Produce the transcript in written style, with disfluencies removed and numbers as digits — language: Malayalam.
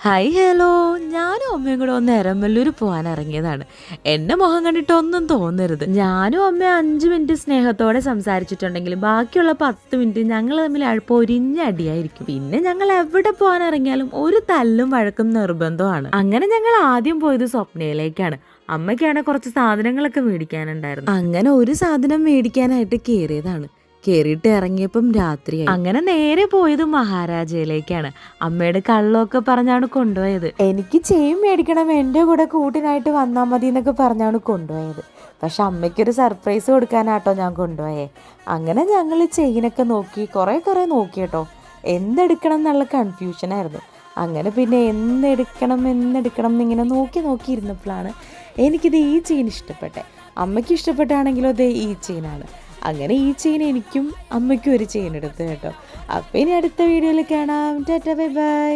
ഹായ് ഹലോ, ഞാനും അമ്മയും കൂടെ ഒന്ന് എരമല്ലൂർ പോകാൻ ഇറങ്ങിയതാണ്. എൻ്റെ മുഖം കണ്ടിട്ട് ഒന്നും തോന്നരുത്. ഞാനും അമ്മ 5 മിനിറ്റ് സ്നേഹത്തോടെ സംസാരിച്ചിട്ടുണ്ടെങ്കിൽ ബാക്കിയുള്ള 10 മിനിറ്റ് ഞങ്ങൾ തമ്മിൽ പൊരിഞ്ഞ അടിയായിരിക്കും. പിന്നെ ഞങ്ങൾ എവിടെ പോകാൻ ഇറങ്ങിയാലും ഒരു തല്ലും വഴക്കും നിർബന്ധമാണ്. അങ്ങനെ ഞങ്ങൾ ആദ്യം പോയത് സ്വപ്നയിലേക്കാണ്. അമ്മയ്ക്കാണ് കുറച്ച് സാധനങ്ങളൊക്കെ മേടിക്കാനുണ്ടായിരുന്നു. അങ്ങനെ ഒരു സാധനം മേടിക്കാനായിട്ട് കയറിയതാണ്. കയറിയിട്ട് ഇറങ്ങിയപ്പം രാത്രിയായി. അങ്ങനെ നേരെ പോയത് മഹാരാജയിലേക്കാണ്. അമ്മയുടെ കള്ളമൊക്കെ പറഞ്ഞാണ് കൊണ്ടുപോയത്. എനിക്ക് ചെയിൻ മേടിക്കണം, എൻ്റെ കൂടെ കൂട്ടിനായിട്ട് വന്നാൽ മതി എന്നൊക്കെ പറഞ്ഞാണ് കൊണ്ടുപോയത്. പക്ഷെ അമ്മയ്ക്കൊരു സർപ്രൈസ് കൊടുക്കാനാട്ടോ ഞാൻ കൊണ്ടുപോയേ. അങ്ങനെ ഞങ്ങൾ ചെയിനൊക്കെ നോക്കി കുറേ നോക്കി കേട്ടോ. എന്തെടുക്കണം എന്നുള്ള കൺഫ്യൂഷനായിരുന്നു. അങ്ങനെ പിന്നെ എന്തെടുക്കണം എന്നിങ്ങനെ നോക്കി ഇരുന്നപ്പോഴാണ് എനിക്കിത് ഈ ചെയിൻ ഇഷ്ടപ്പെട്ടെ. അമ്മയ്ക്ക് ഇഷ്ടപ്പെട്ടാണെങ്കിലോ അത് ഈ ചെയിനാണ്. അങ്ങനെ ഈ ചെയിൻ എനിക്കും അമ്മയ്ക്കും ഒരു ചെയിൻ എടുത്തു കേട്ടോ. അപ്പോൾ ഇനി അടുത്ത വീഡിയോയിൽ കാണാം. Tata bye bye.